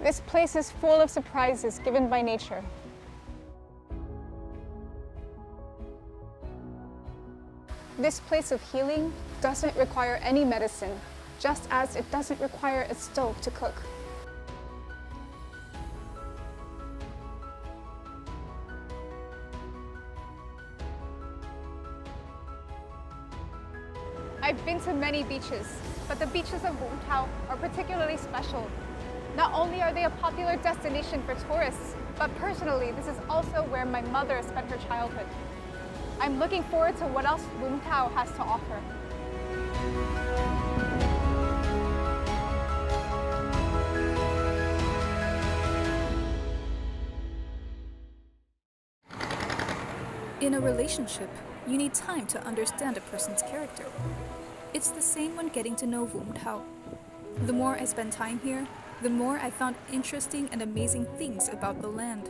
This place is full of surprises given by nature. This place of healing doesn't require any medicine, just as it doesn't require a stove to cook. I've been to many beaches, but the beaches of Vũng Tàu are particularly special. Not only are they a popular destination for tourists, but personally, this is also where my mother spent her childhood. I'm looking forward to what else Vũng Tàu has to offer. In a relationship, you need time to understand a person's character. It's the same when getting to know Vũng Tàu. The more I spend time here, the more I found interesting and amazing things about the land.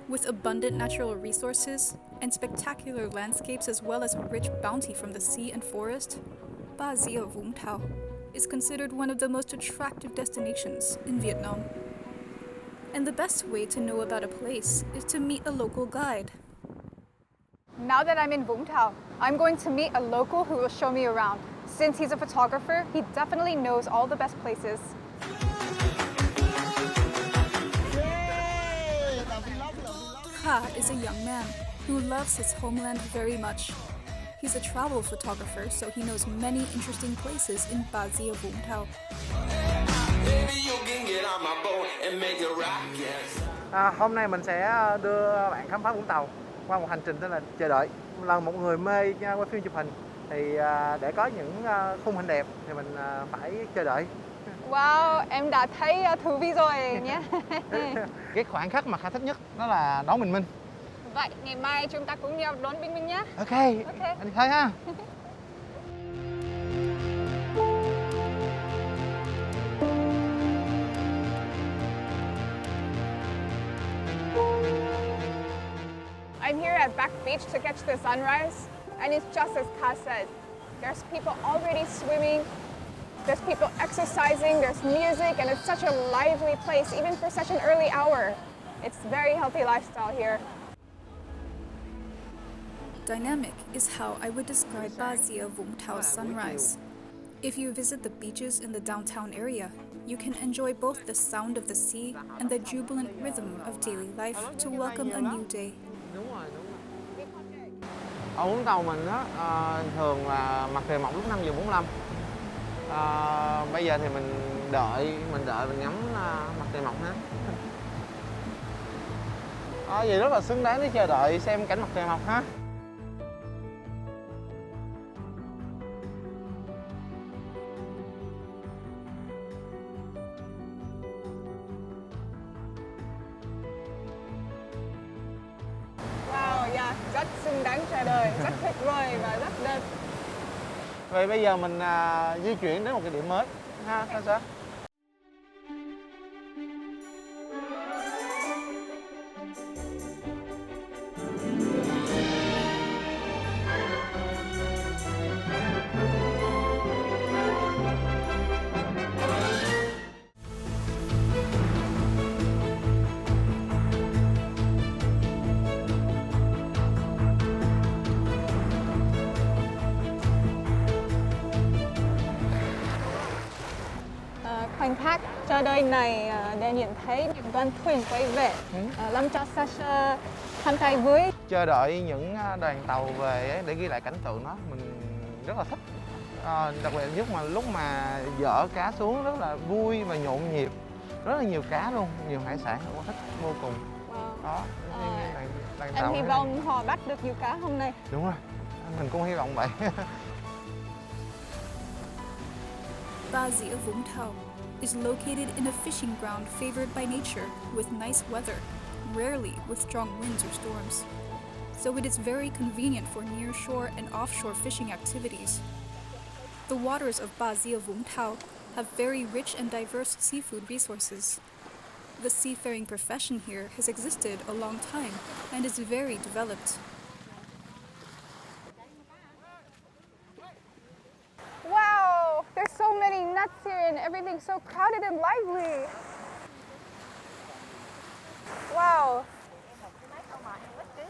With abundant natural resources and spectacular landscapes as well as rich bounty from the sea and forest, Ba Gia Vũng Tàu is considered one of the most attractive destinations in Vietnam. And the best way to know about a place is to meet a local guide. Now that I'm in Vũng Tàu, I'm going to meet a local who will show me around. Since he's a photographer, he definitely knows all the best places. Ha is a young man who loves his homeland very much. He's a travel photographer, so he knows many interesting places in Ba Gia Vũng Tàu. Hôm nay mình sẽ đưa bạn khám phá Vũng Tàu qua một hành trình tên là chờ đợi. Là một người mê quay phim chụp hình thì để có những khung hình đẹp thì mình phải chờ đợi. Wow, em đã thấy thú vị rồi nhé. Cái khoảnh khắc mà Kha thích nhất đó là đón bình minh. Vậy ngày mai chúng ta cùng nhau đón bình minh nhé. Ok, anh đi thôi ha. I'm here at Back Beach to catch the sunrise, and it's just as Kha said. There's people already swimming, there's people exercising, there's music, and it's such a lively place, even for such an early hour. It's a very healthy lifestyle here. Dynamic is how I would describe Ba Gia Vũng Tau's sunrise. If you visit the beaches in the downtown area, you can enjoy both the sound of the sea and the jubilant rhythm of daily life to welcome a new day. Ở Vũng Tàu mình á, thường là mặt trời mọc lúc 5:45. Bây giờ thì mình đợi mình ngắm mặt trời mọc ha. Vậy rất là xứng đáng để chờ đợi xem cảnh mặt trời mọc ha. Rất xứng đáng chờ đợi, rất tuyệt vời và rất đẹp. Vậy bây giờ mình di chuyển đến một cái điểm mới ha, sao? Khoảnh khắc chờ đợi này để nhìn thấy những đoàn thuyền quay về, làm cho Sasha cảm thấy vui. Chờ đợi những đoàn tàu về để ghi lại cảnh tượng đó, mình rất là thích. Đặc biệt nhất mà lúc mà dỡ cá xuống rất là vui và nhộn nhịp, rất là nhiều cá luôn, nhiều hải sản, rất thích vô cùng. Đó, đoàn tàu. Em hy vọng họ bắt được nhiều cá hôm nay. Đúng rồi, mình cũng hy vọng vậy. Ba Gia Vũng Tàu is located in a fishing ground favored by nature with nice weather, rarely with strong winds or storms. So it is very convenient for near-shore and offshore fishing activities. The waters of Ba Gia Vũng Tàu have very rich and diverse seafood resources. The seafaring profession here has existed a long time and is very developed. Wow, there's so many nuts here and everything's so crowded and lively. Wow.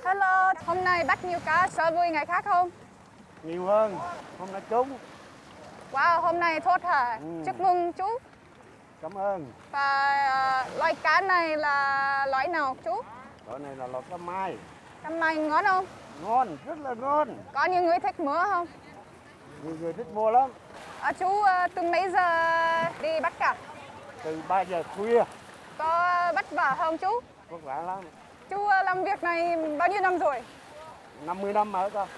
Hello, hôm nay bắt nhiều cá so với ngày khác không? Nhiều hơn, hôm nay trúng. Wow, hôm nay tốt hả? Chúc mừng chú. Cảm ơn. Và loại cá này là loại nào chú? Loại này là loại cá mai. Cá mai ngon không? Ngon, rất là ngon. Có nhiều người thích mua không? Nhiều người thích mua lắm. Chú từ mấy giờ đi bắt cả? Từ 3 giờ khuya. Có vất vả không chú? Vất vả lắm. Chú làm việc này bao nhiêu năm rồi? 50 năm ở con.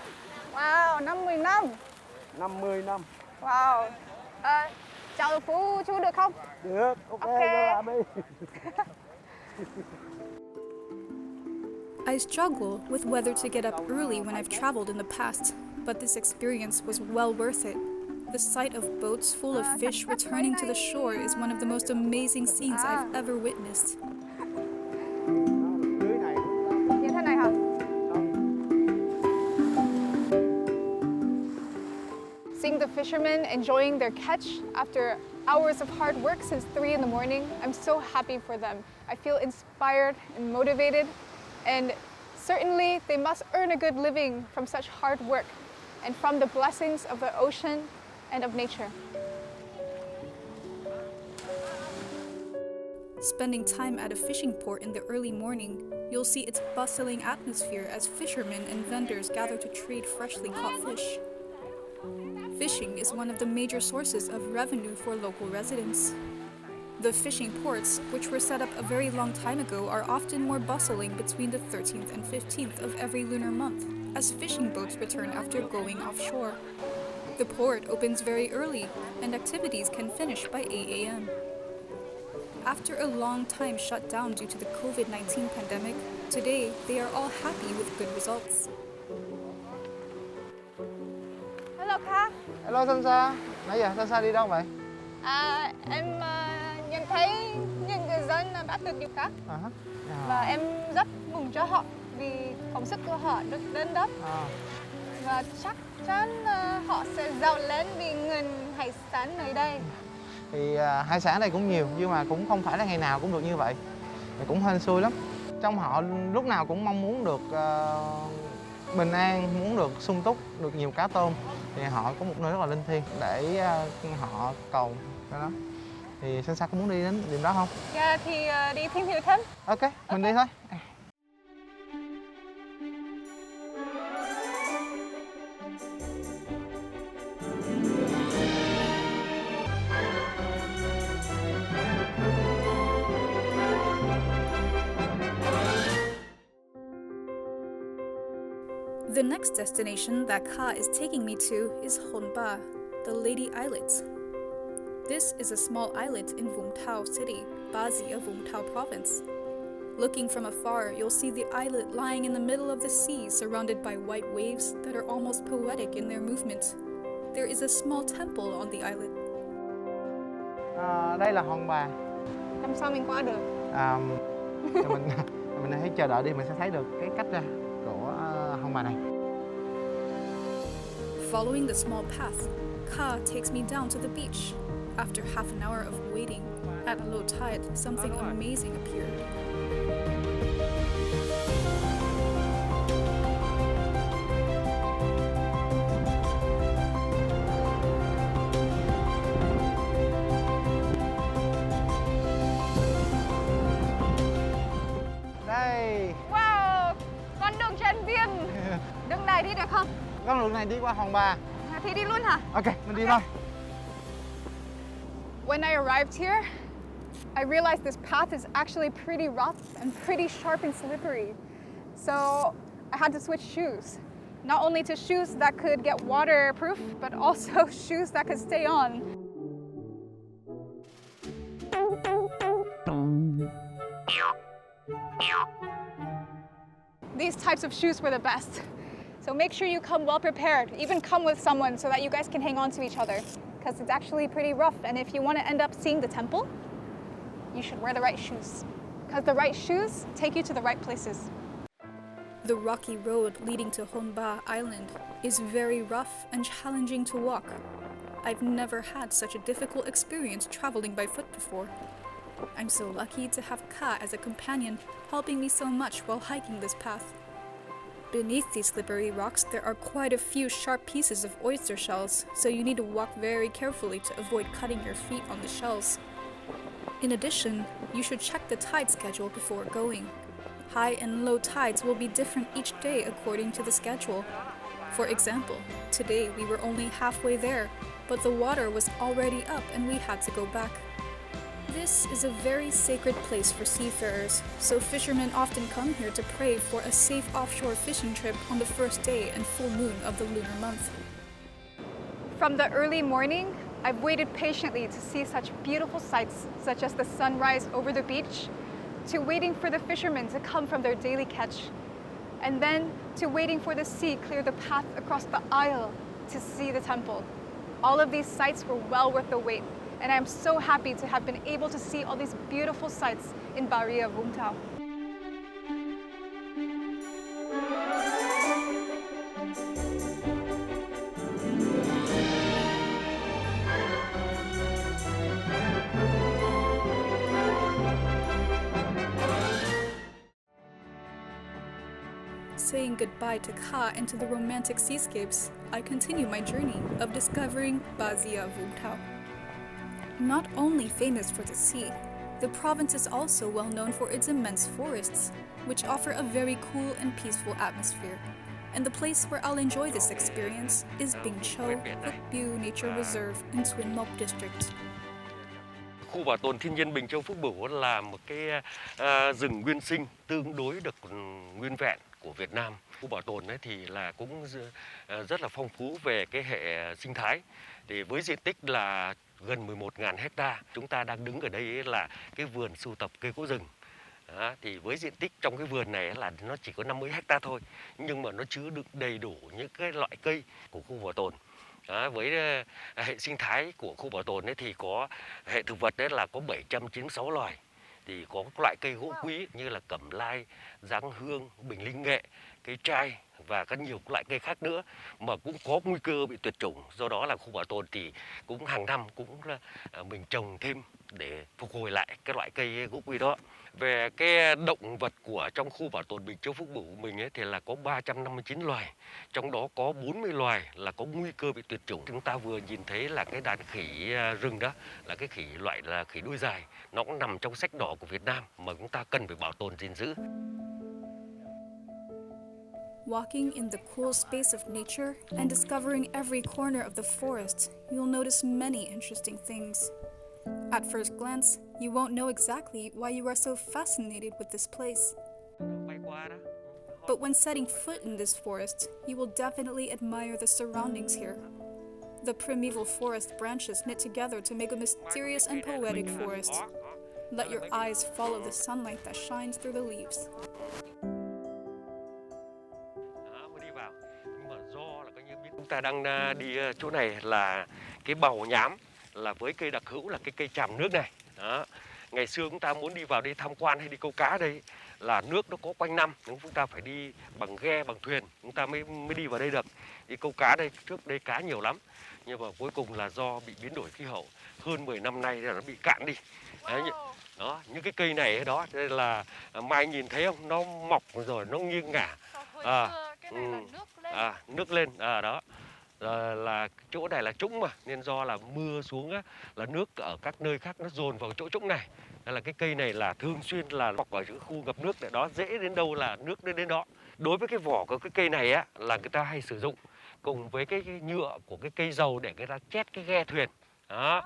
Wow, 50 năm. 50 năm. Wow. Chào phú chú được không? Được, ok, Ok. cho làm đi. I struggle with whether to get up early when I've traveled in the past, but this experience was well worth it. The sight of boats full of fish returning to the shore is one of the most amazing scenes I've ever witnessed. Lưới này. Như thế này hả? Seeing the fishermen enjoying their catch after hours of hard work since 3 in the morning, I'm so happy for them. I feel inspired and motivated, and certainly they must earn a good living from such hard work and from the blessings of the ocean and of nature. Spending time at a fishing port in the early morning, you'll see its bustling atmosphere as fishermen and vendors gather to trade freshly caught fish. Fishing is one of the major sources of revenue for local residents. The fishing ports, which were set up a very long time ago, are often more bustling between the 13th and 15th of every lunar month, as fishing boats return after going offshore. The port opens very early, and activities can finish by 8 a.m. After a long time shut down due to the COVID-19 pandemic, today they are all happy with good results. Hello Kha. Hello Sansa. Nãy giờ Sansa đi đâu vậy? Em nhận thấy những người dân đã được nhiều cá và em rất mừng cho họ vì công sức của họ được đến đất và chắc chắn họ sẽ giàu lên vì nguồn hải sản nơi đây. Thì hải sản đây cũng nhiều nhưng mà cũng không phải là ngày nào cũng được như vậy. Thì cũng hên xui lắm. Trong họ lúc nào cũng mong muốn được bình an, muốn được sung túc, được nhiều cá tôm. Thì họ có một nơi rất là linh thiêng để họ cầu cái đó. Thì Sansa có muốn đi đến điểm đó không? Dạ thì đi tìm hiểu thêm. Ok, mình đi thôi. The next destination that Kha is taking me to is Honba, the Lady Islet. This is a small islet in Vũng Tàu city, Bazi of Vũng Tàu province. Looking from afar, you'll see the islet lying in the middle of the sea, surrounded by white waves that are almost poetic in their movement. There is a small temple on the islet. Đây là hòn bà. Làm sao mình qua được? Mình hãy chờ đợi đi, mình sẽ thấy được cái cách ra của hòn bà này. Following the small path, Kha takes me down to the beach. After half an hour of waiting, at low tide, something amazing appeared. Đây. Wow, con đường trên biển. Đường này đi được không? Con đường này đi qua hòn bà. Thì đi luôn hả? Ok, mình đi thôi. When I arrived here, I realized this path is actually pretty rough and pretty sharp and slippery. So I had to switch shoes. Not only to shoes that could get waterproof, but also shoes that could stay on. These types of shoes were the best. So make sure you come well prepared. Even come with someone so that you guys can hang on to each other. Because it's actually pretty rough, and if you want to end up seeing the temple, you should wear the right shoes. Because the right shoes take you to the right places. The rocky road leading to Honba Island is very rough and challenging to walk. I've never had such a difficult experience traveling by foot before. I'm so lucky to have Ka as a companion, helping me so much while hiking this path. Beneath these slippery rocks, there are quite a few sharp pieces of oyster shells, so you need to walk very carefully to avoid cutting your feet on the shells. In addition, you should check the tide schedule before going. High and low tides will be different each day according to the schedule. For example, today we were only halfway there, but the water was already up and we had to go back. This is a very sacred place for seafarers, so fishermen often come here to pray for a safe offshore fishing trip on the first day and full moon of the lunar month. From the early morning, I've waited patiently to see such beautiful sights, such as the sunrise over the beach, to waiting for the fishermen to come from their daily catch, and then to waiting for the sea clear the path across the aisle to see the temple. All of these sights were well worth the wait, and I'm so happy to have been able to see all these beautiful sights in Barrier Vũng Tàu. Saying goodbye to Ka and to the romantic seascapes, I continue my journey of discovering Barrier Vũng Tàu. Not only famous for the sea, the province is also well known for its immense forests, which offer a very cool and peaceful atmosphere. And the place where I'll enjoy this experience is Bình Châu, Phie Nature Reserve in Xuyên Mộc District. Khu bảo tồn thiên nhiên Bình Châu Phước Bửu là một cái rừng nguyên sinh tương đối được nguyên vẹn của Việt Nam. Khu bảo tồn ấy thì là cũng rất là phong phú về cái hệ sinh thái. Thì với diện tích là gần 11.000 hecta, chúng ta đang đứng ở đây là cái vườn sưu tập cây gỗ rừng. Đó, thì với diện tích trong cái vườn này là nó chỉ có 50 hecta thôi, nhưng mà nó chứa đựng đầy đủ những cái loại cây của khu bảo tồn. Đó, với hệ sinh thái của khu bảo tồn ấy thì có hệ thực vật đấy là có 796 loài. Thì có các loại cây gỗ quý như là cẩm lai, giáng hương, bình linh nghệ, cây trai và các nhiều loại cây khác nữa mà cũng có nguy cơ bị tuyệt chủng. Do đó là khu bảo tồn thì cũng hàng năm cũng mình trồng thêm để phục hồi lại các loại cây gỗ quý đó. Về cái động vật của trong khu bảo tồn Bình Châu Phước Bửu của mình ấy thì là có 359 loài, trong đó có 40 loài là có nguy cơ bị tuyệt chủng. Chúng ta vừa nhìn thấy là cái đàn khỉ rừng đó là cái khỉ loại là khỉ đuôi dài, nó cũng nằm trong sách đỏ của Việt Nam mà chúng ta cần phải bảo tồn gìn giữ. Walking in the cool space of nature and discovering every corner of the forest, you'll notice many interesting things. At first glance, you won't know exactly why you are so fascinated with this place. But when setting foot in this forest, you will definitely admire the surroundings here. The primeval forest branches knit together to make a mysterious and poetic forest. Let your eyes follow the sunlight that shines through the leaves. Chúng ta đang đi chỗ này là cái bầu nhám, là với cây đặc hữu là cái cây tràm nước này. Đó. Ngày xưa chúng ta muốn đi vào đây tham quan hay đi câu cá đây là nước nó có quanh năm, nhưng chúng ta phải đi bằng ghe, bằng thuyền, chúng ta mới đi vào đây được. Đi câu cá đây, trước đây cá nhiều lắm, nhưng mà cuối cùng là do bị biến đổi khí hậu hơn 10 năm nay là nó bị cạn đi. Đấy, đó, những cái cây này đó đây là mai nhìn thấy không, nó mọc rồi nó nghiêng ngả. Nước lên đó. Là chỗ này là trũng mà nên do là mưa xuống á, là nước ở các nơi khác nó dồn vào chỗ trũng này. Nên là cái cây này là thường xuyên là mọc ở những khu ngập nước để đó, dễ đến đâu là nước đến đó. Đối với cái vỏ của cái cây này á là người ta hay sử dụng cùng với cái nhựa của cái cây dầu để người ta chét cái ghe thuyền. Đó.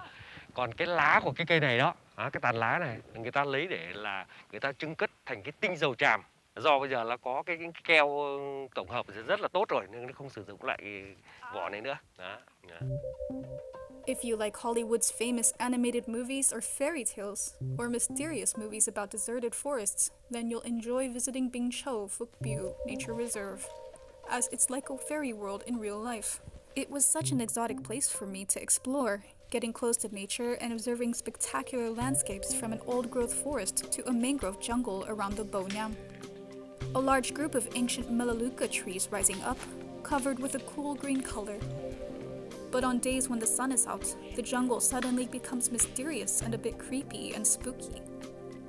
Còn cái lá của cái cây này đó, cái tàn lá này người ta lấy để là người ta chưng cất thành cái tinh dầu tràm. Do bây giờ là có cái keo tổng hợp rất là tốt rồi nên nó không sử dụng lại vỏ này nữa. Đó. If you like Hollywood's famous animated movies or fairy tales, or mysterious movies about deserted forests, then you'll enjoy visiting Bình Châu Phước Bửu Nature Reserve, as it's like a fairy world in real life. It was such an exotic place for me to explore, getting close to nature and observing spectacular landscapes from an old-growth forest to a mangrove jungle around the Bầu Nham. A large group of ancient melaleuca trees rising up, covered with a cool green color. But on days when the sun is out, the jungle suddenly becomes mysterious and a bit creepy and spooky.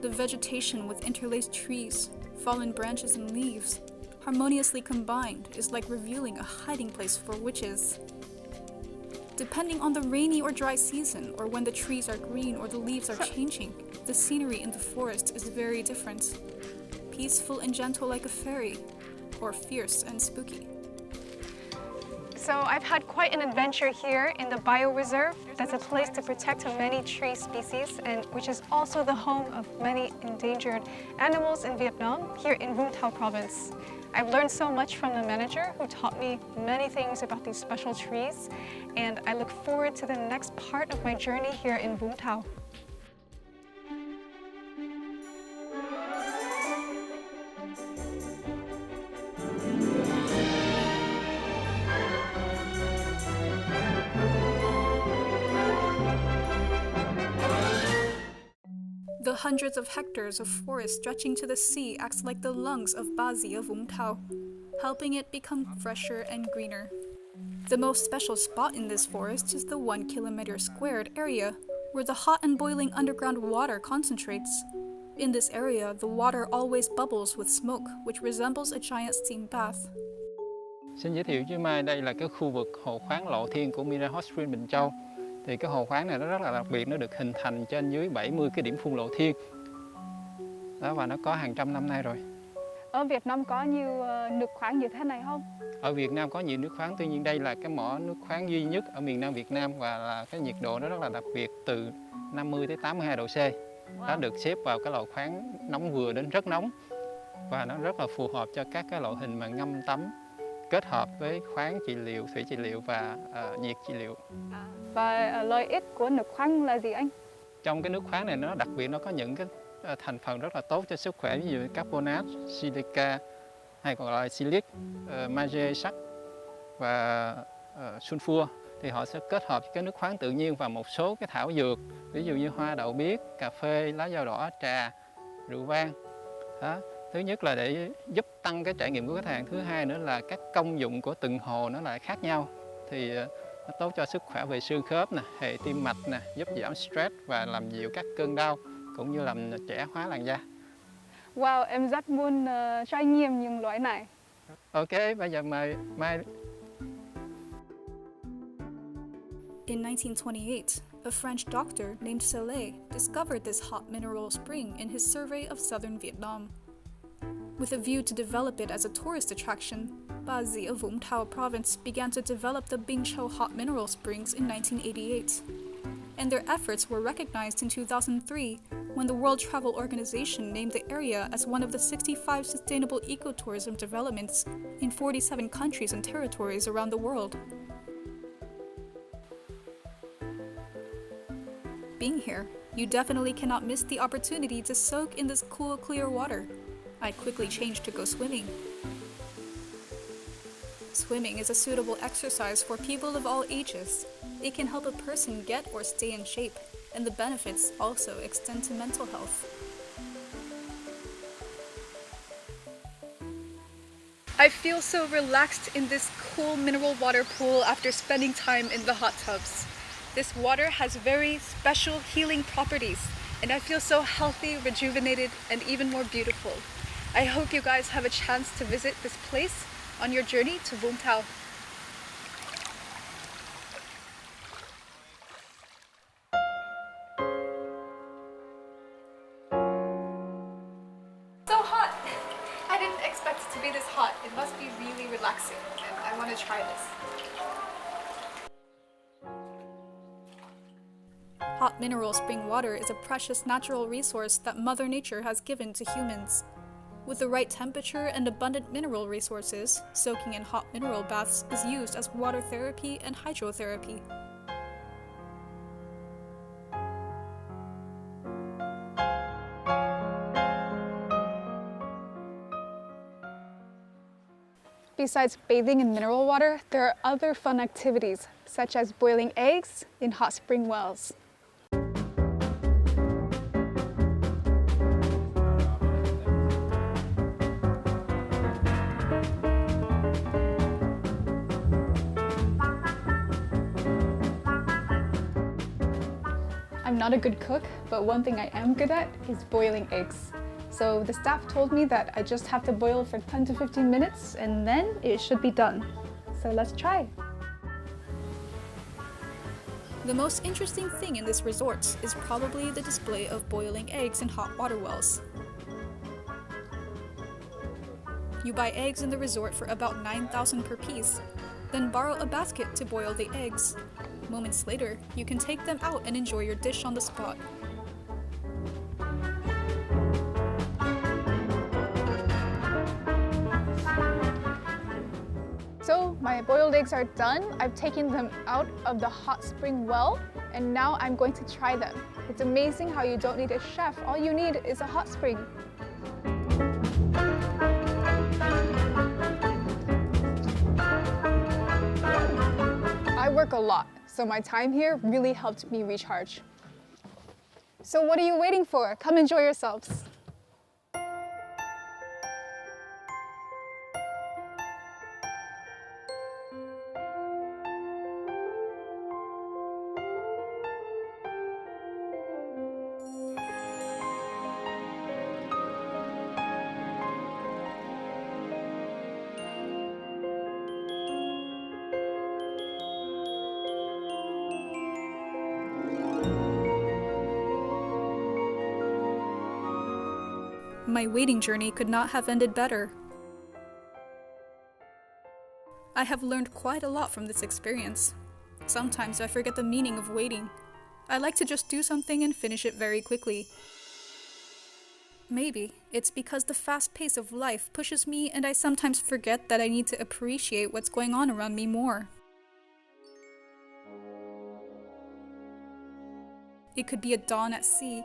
The vegetation with interlaced trees, fallen branches and leaves, harmoniously combined, is like revealing a hiding place for witches. Depending on the rainy or dry season, or when the trees are green or the leaves are changing, the scenery in the forest is very different. Peaceful and gentle like a fairy, or fierce and spooky. So I've had quite an adventure here in the bioreserve. That's a place to protect many tree species, and which is also the home of many endangered animals in Vietnam, here in Vũng Tàu province. I've learned so much from the manager, who taught me many things about these special trees, and I look forward to the next part of my journey here in Vũng Tàu. The hundreds of hectares of forest stretching to the sea acts like the lungs of Phie Vũng Tàu, helping it become fresher and greener. The most special spot in this forest is the 1 kilometer squared area, where the hot and boiling underground water concentrates. In this area, the water always bubbles with smoke, which resembles a giant steam bath. Xin giới thiệu với Mai, đây là cái khu vực hồ khoáng Lộ Thiên của Mira Hot Spring Bình Châu. Thì cái hồ khoáng này nó rất là đặc biệt, nó được hình thành trên dưới 70 cái điểm phun lộ thiên. Đó, và nó có hàng trăm năm nay rồi. Ở Việt Nam có nhiều nước khoáng như thế này không? Ở Việt Nam có nhiều nước khoáng, tuy nhiên đây là cái mỏ nước khoáng duy nhất ở miền Nam Việt Nam, và là cái nhiệt độ nó rất là đặc biệt, từ 50 tới 82 độ C. Nó được xếp vào cái lò khoáng nóng vừa đến rất nóng, và nó rất là phù hợp cho các cái loại hình mà ngâm tắm kết hợp với khoáng trị liệu, thủy trị liệu và nhiệt trị liệu. Và lợi ích của nước khoáng là gì anh? Trong cái nước khoáng này nó đặc biệt, nó có những cái thành phần rất là tốt cho sức khỏe, ví dụ carbonate, silica hay còn gọi là silic, magie, sắt và sulfur. Thì họ sẽ kết hợp với cái nước khoáng tự nhiên và một số cái thảo dược, ví dụ như hoa đậu biếc, cà phê, lá dao đỏ, trà, rượu vang. Đó. Thứ nhất là để giúp tăng cái trải nghiệm của khách hàng. Thứ hai nữa là các công dụng của từng hồ nó lại khác nhau. Thì nó tốt cho sức khỏe về xương khớp, hệ tim mạch, giúp giảm stress và làm dịu các cơn đau, cũng như làm trẻ hóa làn da. Wow, em rất muốn trải nghiệm những loại này. Ok, bây giờ mời Mai. In 1928, a French doctor named Soleil discovered this hot mineral spring in his survey of southern Vietnam. With a view to develop it as a tourist attraction, Phie Vũng Tàu province began to develop the Binh Châu hot mineral springs in 1988. And their efforts were recognized in 2003 when the World Travel Organization named the area as one of the 65 sustainable ecotourism developments in 47 countries and territories around the world. Being here, you definitely cannot miss the opportunity to soak in this cool, clear water. I quickly changed to go swimming. Swimming is a suitable exercise for people of all ages. It can help a person get or stay in shape, and the benefits also extend to mental health. I feel so relaxed in this cool mineral water pool after spending time in the hot tubs. This water has very special healing properties, and I feel so healthy, rejuvenated, and even more beautiful. I hope you guys have a chance to visit this place on your journey to Vũng Tàu. So hot! I didn't expect it to be this hot. It must be really relaxing, and I want to try this. Hot mineral spring water is a precious natural resource that Mother Nature has given to humans. With the right temperature and abundant mineral resources, soaking in hot mineral baths is used as water therapy and hydrotherapy. Besides bathing in mineral water, there are other fun activities, such as boiling eggs in hot spring wells. not a good cook, but one thing I am good at is boiling eggs. So the staff told me that I just have to boil for 10 to 15 minutes and then it should be done. So let's try. The most interesting thing in this resort is probably the display of boiling eggs in hot water wells. You buy eggs in the resort for about 9,000 per piece, then borrow a basket to boil the eggs. Moments later, you can take them out and enjoy your dish on the spot. So my boiled eggs are done. I've taken them out of the hot spring well, and now I'm going to try them. It's amazing how you don't need a chef. All you need is a hot spring. I work a lot, so my time here really helped me recharge. So what are you waiting for? Come enjoy yourselves. My waiting journey could not have ended better. I have learned quite a lot from this experience. Sometimes I forget the meaning of waiting. I like to just do something and finish it very quickly. Maybe it's because the fast pace of life pushes me and I sometimes forget that I need to appreciate what's going on around me more. It could be a dawn at sea,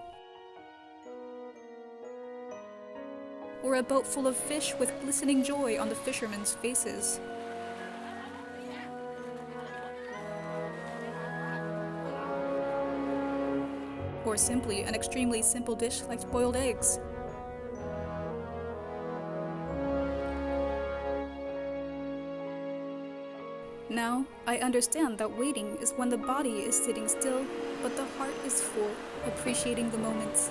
or a boat full of fish with glistening joy on the fishermen's faces. Or simply an extremely simple dish like boiled eggs. Now, I understand that waiting is when the body is sitting still, but the heart is full, appreciating the moments.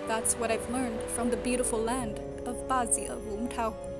That's what I've learned from the beautiful land of Vũng Tàu.